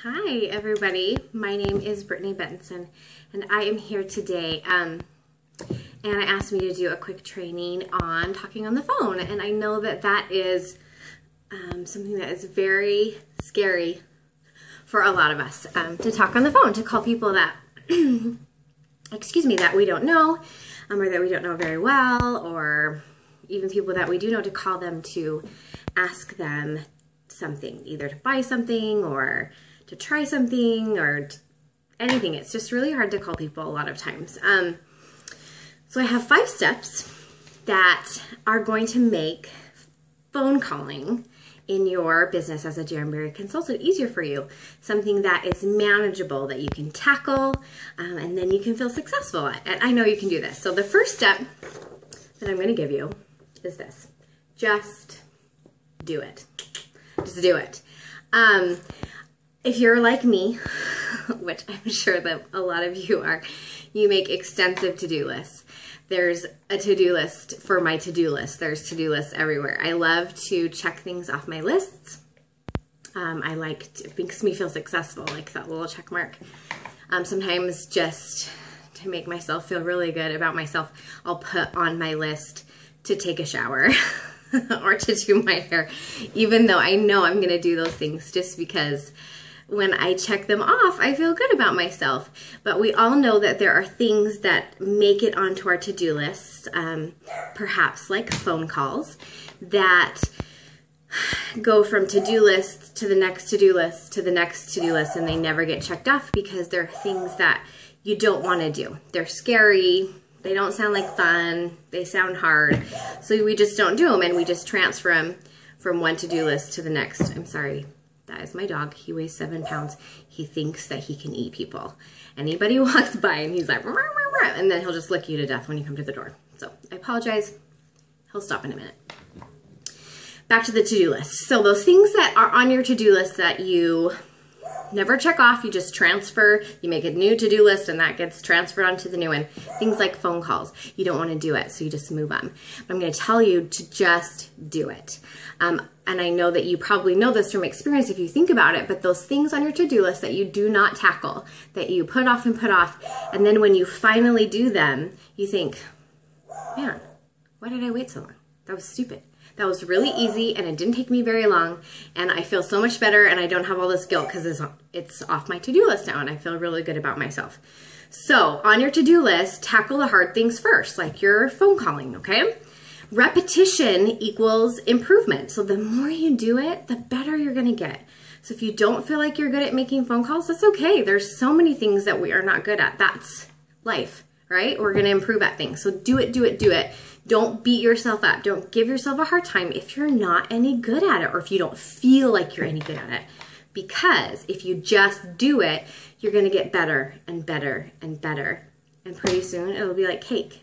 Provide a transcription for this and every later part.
Hi everybody, my name is Brittany Benson and I am here today and I asked me to do a quick training on talking on the phone, and I know that that is something that is very scary for a lot of us, to talk on the phone, to call people that excuse me, that we don't know or that we don't know very well, or even people that we do know, to call them to ask them something, either to buy something or to try something or anything. It's just really hard to call people a lot of times. So I have 5 steps that are going to make phone calling in your business as a Jamberry consultant easier for you. Something that is manageable, that you can tackle, and then you can feel successful at. And I know you can do this. So the first step that I'm going to give you is this. Just do it. Just do it. If you're like me, which I'm sure that a lot of you are, you make extensive to-do lists. There's a to-do list for my to-do list. There's to-do lists everywhere. I love to check things off my lists. It makes me feel successful, like that little check mark. Sometimes just to make myself feel really good about myself, I'll put on my list to take a shower or to do my hair, even though I know I'm going to do those things, just because when I check them off, I feel good about myself. But we all know that there are things that make it onto our to-do list, perhaps like phone calls, that go from to-do list to the next to-do list to the next to-do list, and they never get checked off because they're things that you don't want to do. They're scary. They don't sound like fun. They sound hard. So we just don't do them, and we just transfer them from one to-do list to the next. I'm sorry. That is my dog. He weighs 7 pounds. He thinks that he can eat people. Anybody walks by and he's like, rah, rah, rah, and then he'll just lick you to death when you come to the door. So I apologize. He'll stop in a minute. Back to the to-do list. So those things that are on your to-do list that you never check off, you just transfer, you make a new to-do list and that gets transferred onto the new one. Things like phone calls. You don't want to do it, so you just move on. But I'm going to tell you to just do it. And I know that you probably know this from experience if you think about it, but those things on your to-do list that you do not tackle, that you put off and put off, and then when you finally do them, you think, man, why did I wait so long? That was stupid. That was really easy and it didn't take me very long, and I feel so much better and I don't have all this guilt because it's off my to-do list now and I feel really good about myself. So on your to-do list, tackle the hard things first, like your phone calling, okay? Repetition equals improvement. So the more you do it, the better you're gonna get. So if you don't feel like you're good at making phone calls, that's okay. There's so many things that we are not good at. That's life, right? We're gonna improve at things. So do it, do it, do it. Don't beat yourself up. Don't give yourself a hard time if you're not any good at it, or if you don't feel like you're any good at it. Because if you just do it, you're gonna get better and better and better. And pretty soon it'll be like cake.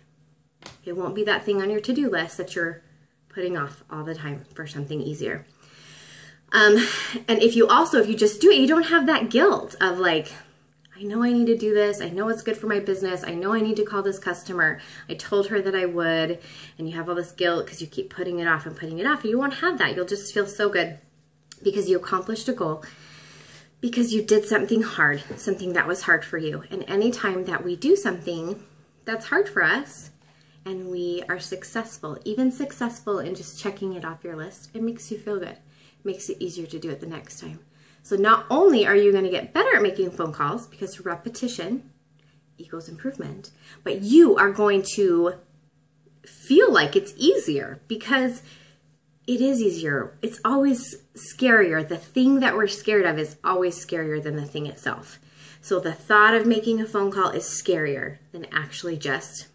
It won't be that thing on your to-do list that you're putting off all the time for something easier. And if you just do it, you don't have that guilt of like, I know I need to do this. I know it's good for my business. I know I need to call this customer. I told her that I would. And you have all this guilt because you keep putting it off and putting it off. You won't have that. You'll just feel so good because you accomplished a goal, because you did something hard, something that was hard for you. And anytime that we do something that's hard for us, and we are successful, even successful in just checking it off your list, it makes you feel good. It makes it easier to do it the next time. So not only are you going to get better at making phone calls, because repetition equals improvement, but you are going to feel like it's easier, because it is easier. It's always scarier. The thing that we're scared of is always scarier than the thing itself. So the thought of making a phone call is scarier than actually just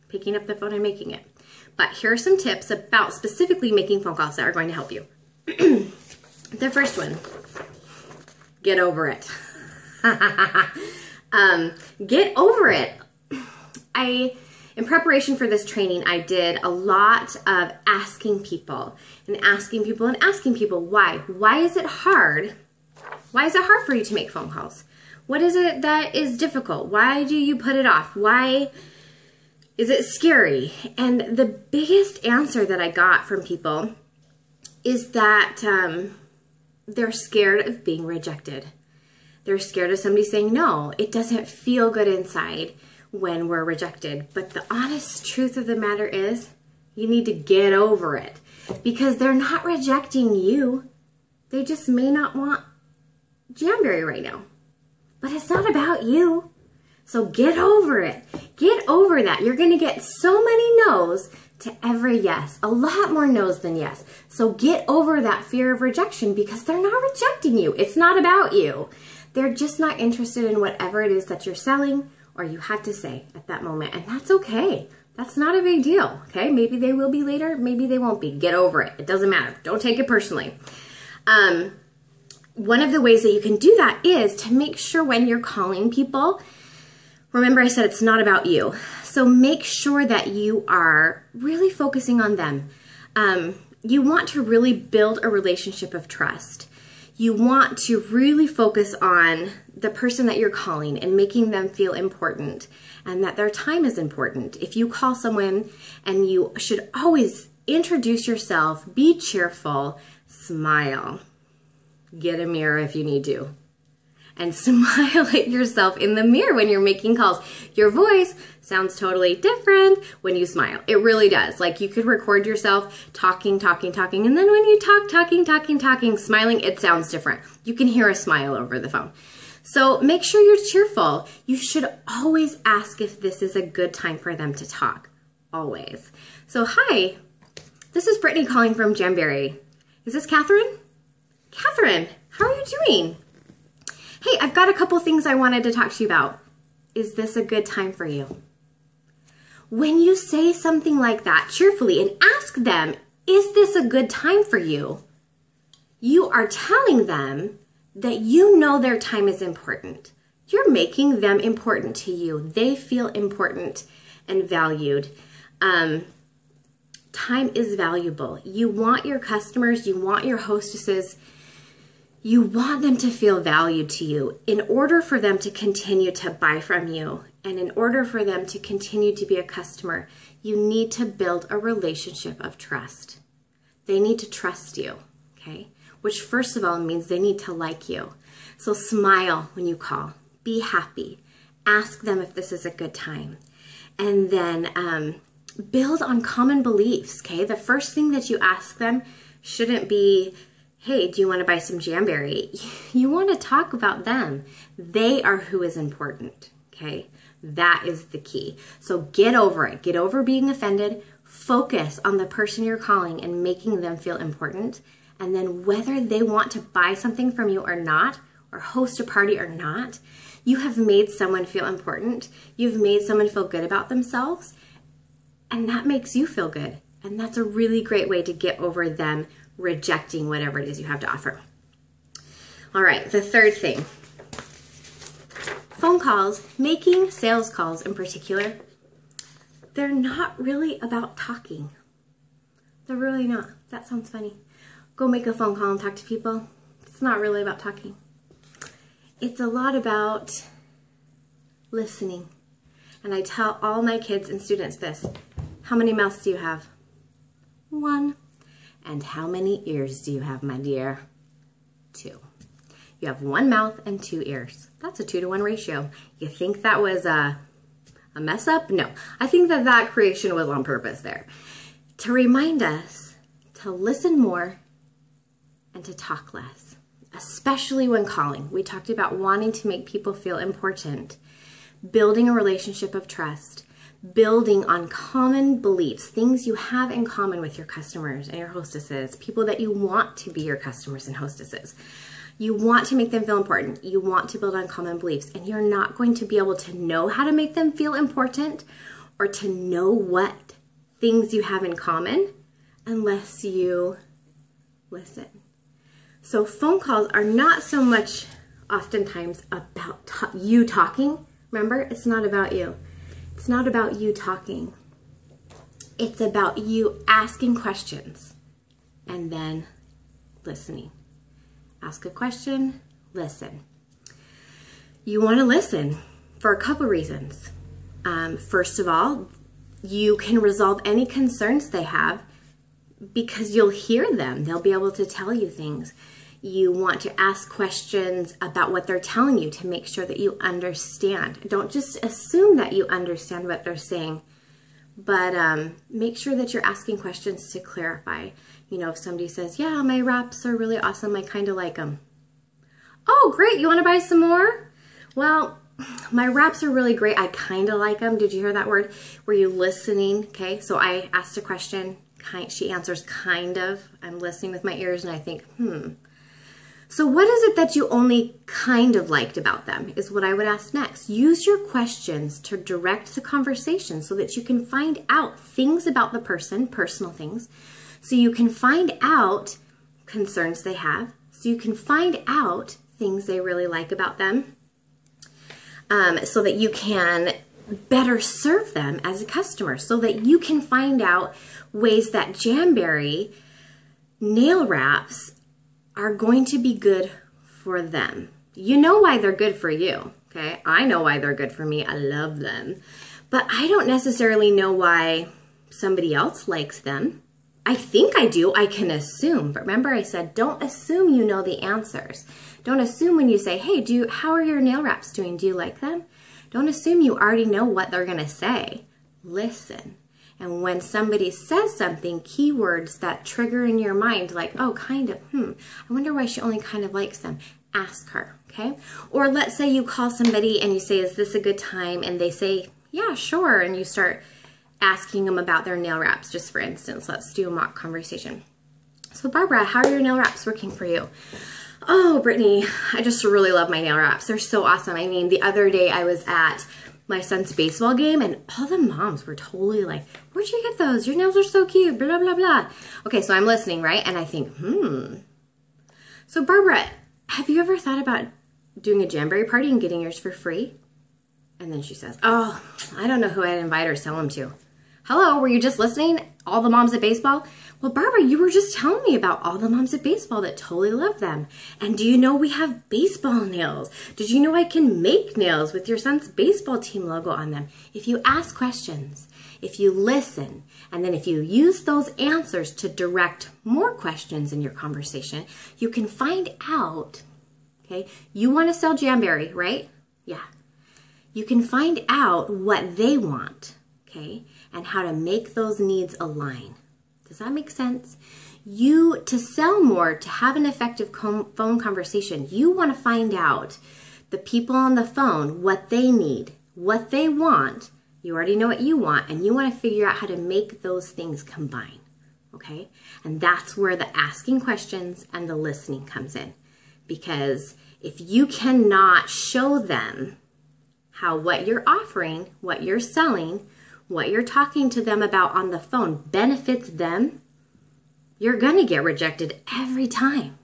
picking up the phone and making it. But here are some tips about specifically making phone calls that are going to help you. The first one, get over it. Get over it. In preparation for this training, I did a lot of asking people and asking people and asking people why. Why is it hard? Why is it hard for you to make phone calls? What is it that is difficult? Why do you put it off? Why is it scary? And the biggest answer that I got from people is that they're scared of being rejected. They're scared of somebody saying no. It doesn't feel good inside when we're rejected. But the honest truth of the matter is, you need to get over it, because they're not rejecting you. They just may not want Jamberry right now. But it's not about you. So get over it. Get over that. You're going to get so many no's to every yes. A lot more no's than yes. So get over that fear of rejection, because they're not rejecting you. It's not about you. They're just not interested in whatever it is that you're selling or you have to say at that moment. And that's okay. That's not a big deal. Okay. Maybe they will be later. Maybe they won't be. Get over it. It doesn't matter. Don't take it personally. One of the ways that you can do that is to make sure when you're calling people, remember I said it's not about you. So make sure that you are really focusing on them. You want to really build a relationship of trust. You want to really focus on the person that you're calling and making them feel important and that their time is important. If you call someone, and you should always introduce yourself, be cheerful, smile. Get a mirror if you need to. And smile at yourself in the mirror when you're making calls. Your voice sounds totally different when you smile. It really does. Like, you could record yourself talking, and then when you talking, smiling, it sounds different. You can hear a smile over the phone. So make sure you're cheerful. You should always ask if this is a good time for them to talk. Always. So, hi, this is Brittany calling from Jamberry. Is this Catherine? Catherine, how are you doing? Hey, I've got a couple things I wanted to talk to you about. Is this a good time for you? When you say something like that cheerfully and ask them, is this a good time for you? You are telling them that you know their time is important. You're making them important to you. They feel important and valued. Time is valuable. You want your customers, you want your hostesses, you want them to feel valued to you. In order for them to continue to buy from you, and in order for them to continue to be a customer, you need to build a relationship of trust. They need to trust you, okay? Which first of all means they need to like you. So smile when you call. Be happy. Ask them if this is a good time. And then build on common beliefs, okay? The first thing that you ask them shouldn't be, hey, do you want to buy some Jamberry? You want to talk about them. They are who is important, okay? That is the key. So get over it. Get over being offended. Focus on the person you're calling and making them feel important. And then whether they want to buy something from you or not, or host a party or not, you have made someone feel important. You've made someone feel good about themselves. And that makes you feel good. And that's a really great way to get over them rejecting whatever it is you have to offer. All right, the third thing. Phone calls, making sales calls in particular, they're not really about talking. They're really not. That sounds funny. Go make a phone call and talk to people. It's not really about talking. It's a lot about listening. And I tell all my kids and students this. How many mouths do you have? One. And how many ears do you have, my dear? 2. You have 1 mouth and 2 ears. That's a 2-to-1 ratio. You think that was a mess up? No. I think that creation was on purpose there. To remind us to listen more and to talk less, especially when calling. We talked about wanting to make people feel important, building a relationship of trust, building on common beliefs, things you have in common with your customers and your hostesses, people that you want to be your customers and hostesses. You want to make them feel important. You want to build on common beliefs, and you're not going to be able to know how to make them feel important or to know what things you have in common unless you listen. So phone calls are not so much oftentimes about you talking. Remember, it's not about you. It's not about you talking. It's about you asking questions and then listening. Ask a question, listen. You want to listen for a couple reasons. First of all, you can resolve any concerns they have because you'll hear them. They'll be able to tell you things. You want to ask questions about what they're telling you to make sure that you understand. Don't just assume that you understand what they're saying, but make sure that you're asking questions to clarify. You know, if somebody says, yeah, my wraps are really awesome, I kind of like them. Oh, great, you want to buy some more? Well, my wraps are really great, I kind of like them. Did you hear that word? Were you listening? Okay, so I asked a question, she answers kind of. I'm listening with my ears and I think, So what is it that you only kind of liked about them is what I would ask next. Use your questions to direct the conversation so that you can find out things about the person, personal things, so you can find out concerns they have, so you can find out things they really like about them, so that you can better serve them as a customer, so that you can find out ways that Jamberry Nail Wraps are going to be good for them. You know why they're good for you, okay? I know why they're good for me. I love them. But I don't necessarily know why somebody else likes them. I think I do. I can assume. But remember I said, don't assume you know the answers. Don't assume when you say, hey, how are your nail wraps doing? Do you like them? Don't assume you already know what they're going to say. Listen. And when somebody says something, keywords that trigger in your mind, like, oh, kind of, I wonder why she only kind of likes them. Ask her, okay? Or let's say you call somebody and you say, is this a good time? And they say, yeah, sure. And you start asking them about their nail wraps, just for instance. Let's do a mock conversation. So Barbara, how are your nail wraps working for you? Oh, Brittany, I just really love my nail wraps. They're so awesome. I mean, the other day I was at my son's baseball game and all the moms were totally like, where'd you get those? Your nails are so cute, blah, blah, blah. Okay, so I'm listening, right? And I think, So Barbara, have you ever thought about doing a Jamberry party and getting yours for free? And then she says, oh, I don't know who I'd invite or sell them to. Hello, were you just listening? All the moms at baseball? Well, Barbara, you were just telling me about all the moms at baseball that totally love them. And do you know we have baseball nails? Did you know I can make nails with your son's baseball team logo on them? If you ask questions, if you listen, and then if you use those answers to direct more questions in your conversation, you can find out, okay, you want to sell Jamberry, right? Yeah. You can find out what they want, okay, and how to make those needs align. Does that make sense? To sell more, to have an effective phone conversation, you want to find out the people on the phone, what they need, what they want. You already know what you want, and you want to figure out how to make those things combine, okay? And that's where the asking questions and the listening comes in. Because if you cannot show them how what you're offering, what you're selling, what you're talking to them about on the phone benefits them, you're gonna get rejected every time,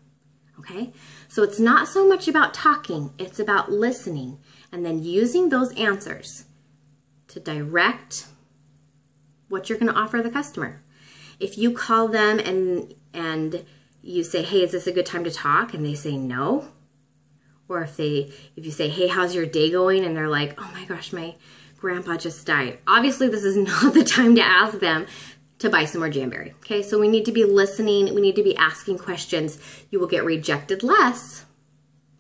okay? So it's not so much about talking, it's about listening and then using those answers to direct what you're gonna offer the customer. If you call them and you say, hey, is this a good time to talk? And they say no. Or if you say, hey, how's your day going? And they're like, oh my gosh, my grandpa just died. Obviously, this is not the time to ask them to buy some more Jamberry. Okay, so we need to be listening. We need to be asking questions. You will get rejected less.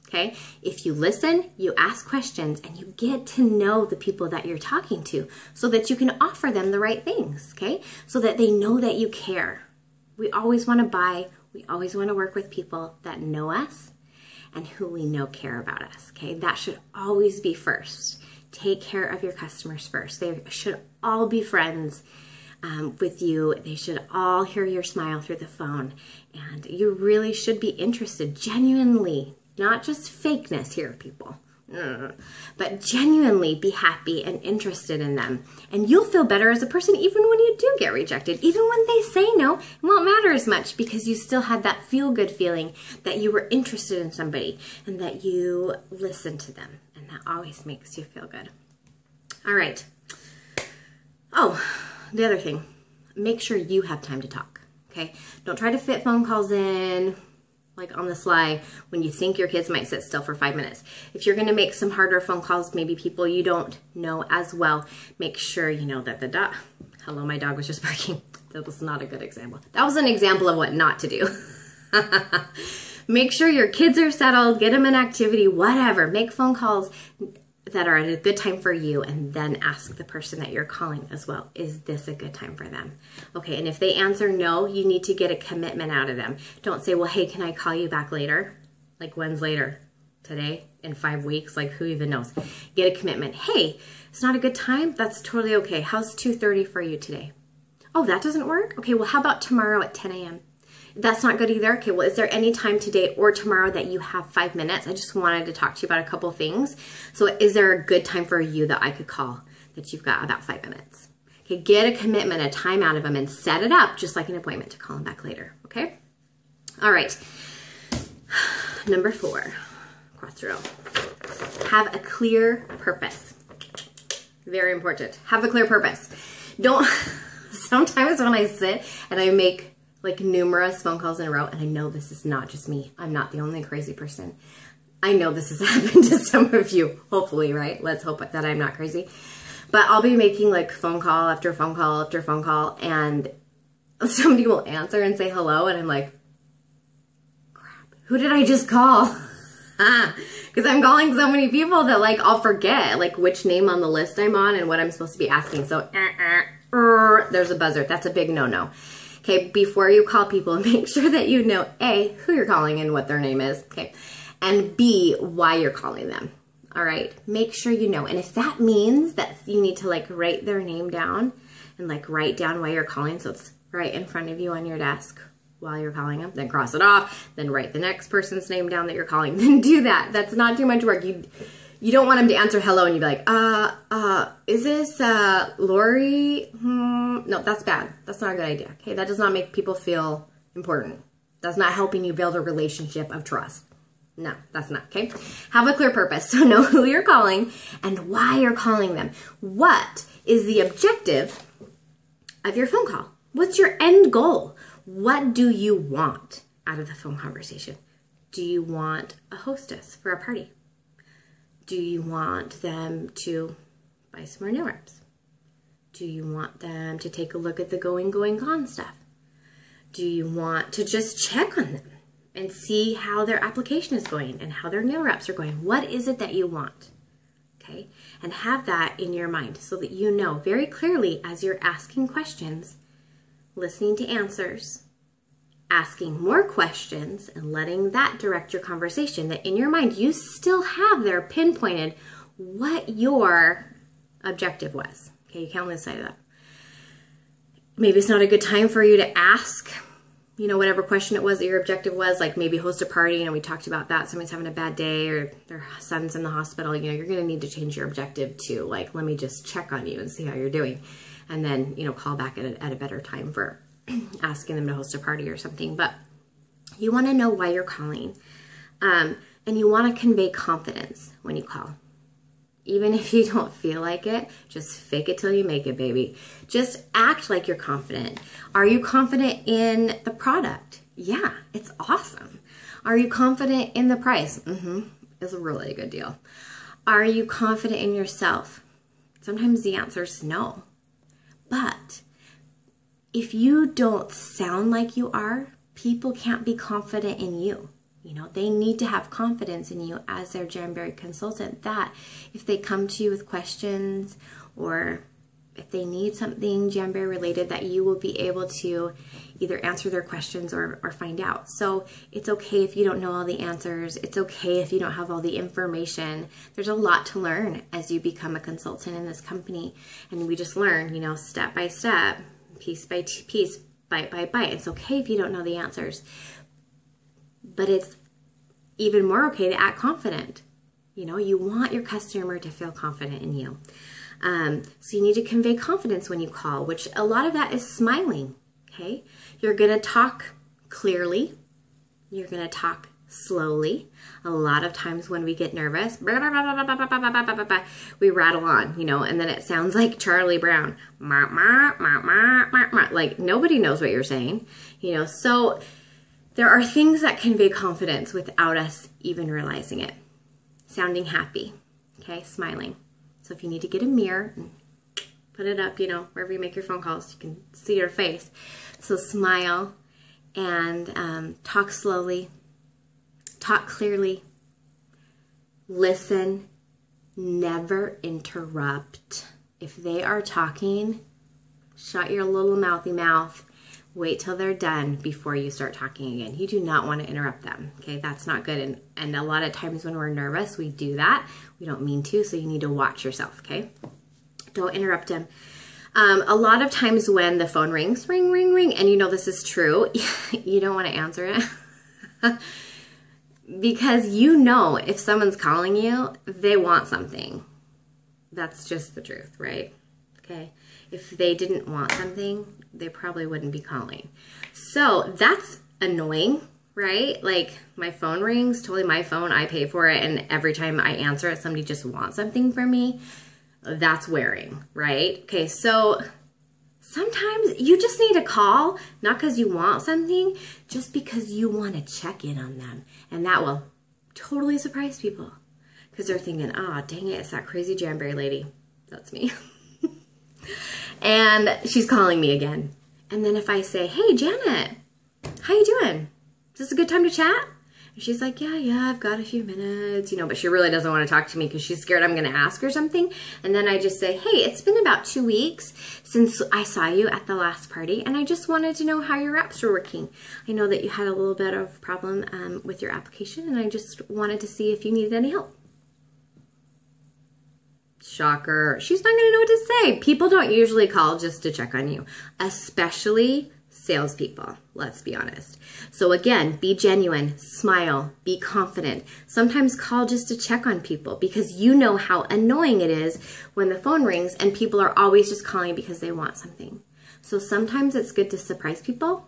Okay, if you listen, you ask questions, and you get to know the people that you're talking to so that you can offer them the right things. Okay, so that they know that you care. We always want to buy. We always want to work with people that know us and who we know care about us. Okay, that should always be first. Take care of your customers first. They should all be friends with you. They should all hear your smile through the phone. And you really should be interested genuinely, not just fakeness here, people, but genuinely be happy and interested in them. And you'll feel better as a person even when you do get rejected. Even when they say no, it won't matter as much because you still had that feel-good feeling that you were interested in somebody and that you listened to them. And that always makes you feel good. All right. Oh, the other thing, make sure you have time to talk, okay? Don't try to fit phone calls in like on the sly when you think your kids might sit still for 5 minutes. If you're gonna make some harder phone calls, maybe people you don't know as well, make sure you know that the dog, hello, my dog was just barking. That was not a good example. That was an example of what not to do. Make sure your kids are settled, get them an activity, whatever. Make phone calls that are at a good time for you, and then ask the person that you're calling as well, is this a good time for them? Okay, and if they answer no, you need to get a commitment out of them. Don't say, well, hey, can I call you back later? Like, when's later? Today? In 5 weeks? Like, who even knows? Get a commitment. Hey, it's not a good time? That's totally okay. How's 2:30 for you today? Oh, that doesn't work? Okay, well, how about tomorrow at 10 a.m.? That's not good either. Okay, well, is there any time today or tomorrow that you have 5 minutes? I just wanted to talk to you about a couple things. So is there a good time for you that I could call that you've got about 5 minutes? Okay, get a commitment, a time out of them, and set it up just like an appointment to call them back later, okay? All right. Number 4, quattro. Have a clear purpose. Very important. Have a clear purpose. Don't, sometimes when I sit and I make like numerous phone calls in a row, and I know this is not just me. I'm not the only crazy person. I know this has happened to some of you, hopefully, right? Let's hope that I'm not crazy. But I'll be making like phone call after phone call after phone call, and somebody will answer and say hello, and I'm like, crap, who did I just call? Because I'm calling so many people that like I'll forget like which name on the list I'm on and what I'm supposed to be asking. So there's a buzzer. That's a big no-no. Okay, before you call people, make sure that you know A, who you're calling and what their name is, okay, and B, why you're calling them, all right? Make sure you know, and if that means that you need to like write their name down and like write down why you're calling, so it's right in front of you on your desk while you're calling them, then cross it off, then write the next person's name down that you're calling, then do that. That's not too much work. You don't want them to answer hello and you'd be like, is this Lori? No, that's bad. That's not a good idea. Okay, that does not make people feel important. That's not helping you build a relationship of trust. No, that's not, okay? Have a clear purpose. So know who you're calling and why you're calling them. What is the objective of your phone call? What's your end goal? What do you want out of the phone conversation? Do you want a hostess for a party? Do you want them to buy some more nail wraps? Do you want them to take a look at the going, gone stuff? Do you want to just check on them and see how their application is going and how their nail wraps are going? What is it that you want? Okay, and have that in your mind so that you know very clearly as you're asking questions, listening to answers, asking more questions, and letting that direct your conversation, that in your mind you still have there pinpointed what your objective was. Okay, you can't lose sight of that. Maybe it's not a good time for you to ask, you know, whatever question it was that your objective was, like maybe host a party, you know, we talked about that, somebody's having a bad day or their son's in the hospital, you know, you're going to need to change your objective to like, let me just check on you and see how you're doing. And then, you know, call back at a better time for asking them to host a party or something. But you want to know why you're calling. And you want to convey confidence when you call. Even if you don't feel like it, just fake it till you make it, baby. Just act like you're confident. Are you confident in the product? Yeah, it's awesome. Are you confident in the price? It's a really good deal. Are you confident in yourself? Sometimes the answer is no. But if you don't sound like you are, people can't be confident in you. You know, they need to have confidence in you as their Jamberry consultant, that if they come to you with questions or if they need something Jamberry related, that you will be able to either answer their questions or find out. So it's okay if you don't know all the answers. It's okay if you don't have all the information. There's a lot to learn as you become a consultant in this company. And we just learn, you know, step by step, piece by piece, bite by bite. It's okay if you don't know the answers. But it's even more okay to act confident. You know, you want your customer to feel confident in you. So you need to convey confidence when you call, which a lot of that is smiling, okay? You're gonna talk clearly. You're gonna talk slowly. A lot of times when we get nervous, we rattle on, you know, and then it sounds like Charlie Brown. Like nobody knows what you're saying, you know, so there are things that convey confidence without us even realizing it. Sounding happy, okay, smiling. So if you need to get a mirror and put it up, you know, wherever you make your phone calls, you can see your face. So smile and talk slowly, Talk clearly. Listen. Never interrupt. If they are talking, shut your little mouthy mouth. Wait till they're done before you start talking again. You do not want to interrupt them. Okay, that's not good. And a lot of times when we're nervous, we do that. We don't mean to, so you need to watch yourself, okay? Don't interrupt them. A lot of times when the phone rings, ring, ring, ring, and you know this is true, you don't want to answer it. Because you know if someone's calling you, they want something. That's just the truth, right? Okay. If they didn't want something, they probably wouldn't be calling. So that's annoying, right? Like my phone rings, totally my phone, I pay for it, and every time I answer it, somebody just wants something from me. That's wearing, right? Okay, so sometimes you just need to call, not because you want something, just because you want to check in on them. And that will totally surprise people because they're thinking, ah, oh, dang it, it's that crazy Jamberry lady. That's me. And she's calling me again. And then if I say, hey, Janet, how you doing? Is this a good time to chat? And she's like, yeah, I've got a few minutes, you know, but she really doesn't want to talk to me because she's scared I'm going to ask her something. And then I just say, hey, it's been about 2 weeks since I saw you at the last party, and I just wanted to know how your wraps were working. I know that you had a little bit of problem with your application, and I just wanted to see if you needed any help. Shocker. She's not going to know what to say. People don't usually call just to check on you, especially salespeople, let's be honest. So again, be genuine, smile, be confident. Sometimes call just to check on people because you know how annoying it is when the phone rings and people are always just calling because they want something. So sometimes it's good to surprise people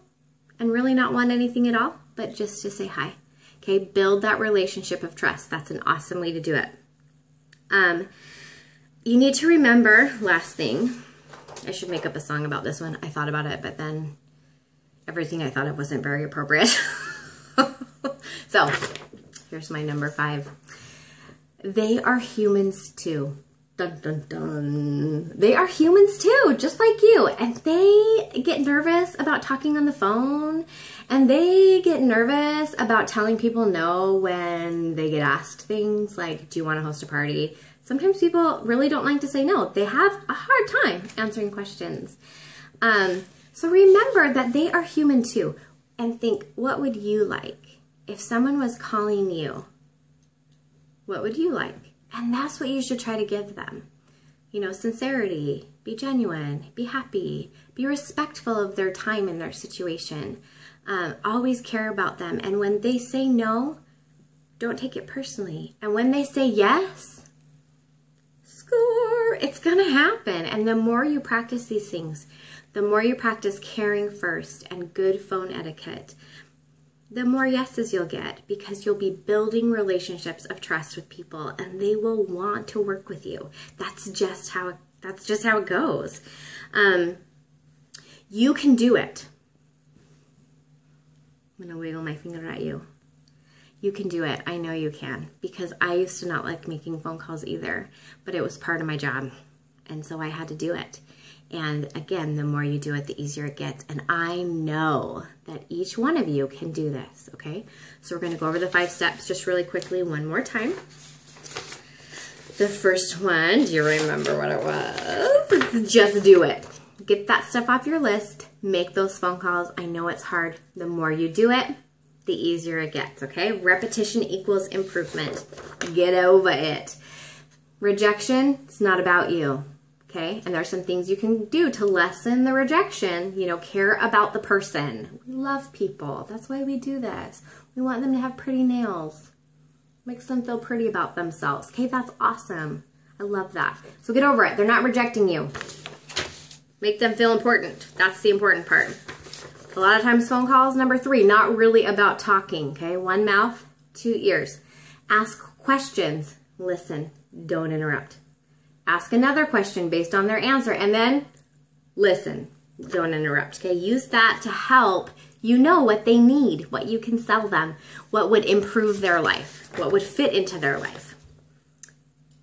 and really not want anything at all, but just to say hi. Okay, build that relationship of trust. That's an awesome way to do it. You need to remember, last thing, I should make up a song about this one. I thought about it, but then everything I thought of wasn't very appropriate. So, here's my number 5. They are humans too. Dun, dun, dun. They are humans too, just like you. And they get nervous about talking on the phone. And they get nervous about telling people no when they get asked things like, do you want to host a party? Sometimes people really don't like to say no. They have a hard time answering questions. So remember that they are human too. And think, what would you like? If someone was calling you, what would you like? And that's what you should try to give them. You know, sincerity, be genuine, be happy, be respectful of their time and their situation. Always care about them. And when they say no, don't take it personally. And when they say yes, score, it's gonna happen. And the more you practice these things, the more you practice caring first and good phone etiquette, the more yeses you'll get because you'll be building relationships of trust with people and they will want to work with you. That's just how it goes. You can do it. I'm gonna wiggle my finger at you. You can do it. I know you can because I used to not like making phone calls either, but it was part of my job. And so I had to do it. And again, the more you do it, the easier it gets. And I know that each one of you can do this, okay? So we're gonna go over the 5 steps just really quickly one more time. The first one, do you remember what it was? Just do it. Get that stuff off your list. Make those phone calls. I know it's hard. The more you do it, the easier it gets, okay? Repetition equals improvement. Get over it. Rejection, it's not about you. Okay, and there's some things you can do to lessen the rejection. You know, care about the person. We love people. That's why we do this. We want them to have pretty nails. Makes them feel pretty about themselves. Okay, that's awesome. I love that. So get over it. They're not rejecting you. Make them feel important. That's the important part. A lot of times phone calls, number 3, not really about talking. Okay, 1 mouth, 2 ears. Ask questions. Listen. Don't interrupt. Ask another question based on their answer and then listen. Don't interrupt, okay? Use that to help you know what they need, what you can sell them, what would improve their life, what would fit into their life.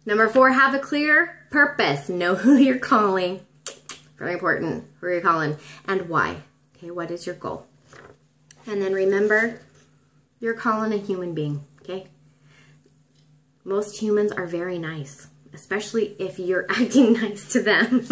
Number 4, have a clear purpose. Know who you're calling. Very important. Who you're calling and why. Okay, what is your goal? And then remember, You're calling a human being, okay? Most humans are very nice, especially if you're acting nice to them.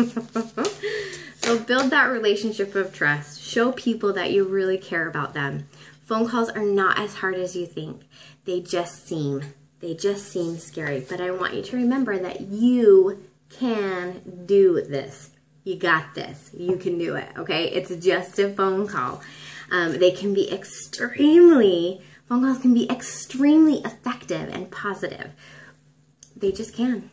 So build that relationship of trust. Show people that you really care about them. Phone calls are not as hard as you think. They just seem scary. But I want you to remember that you can do this. You got this. You can do it, okay? It's just a phone call. Phone calls can be extremely effective and positive. They just can.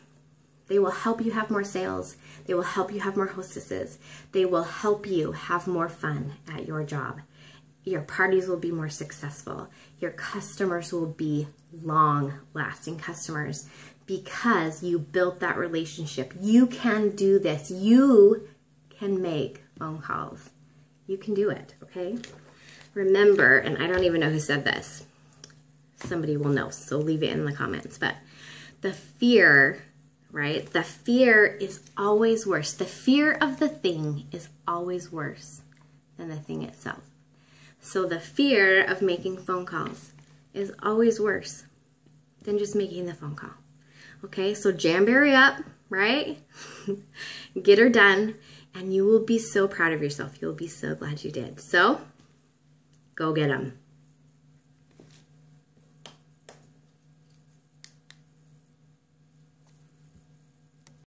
They will help you have more sales. They will help you have more hostesses. They will help you have more fun at your job. Your parties will be more successful. Your customers will be long-lasting customers because you built that relationship. You can do this. You can make phone calls. You can do it, okay? Remember, and I don't even know who said this. Somebody will know, so leave it in the comments. But the fear, right? The fear is always worse. The fear of the thing is always worse than the thing itself. So the fear of making phone calls is always worse than just making the phone call. Okay, so Jamberry up, right? Get her done, and you will be so proud of yourself. You'll be so glad you did. So go get them.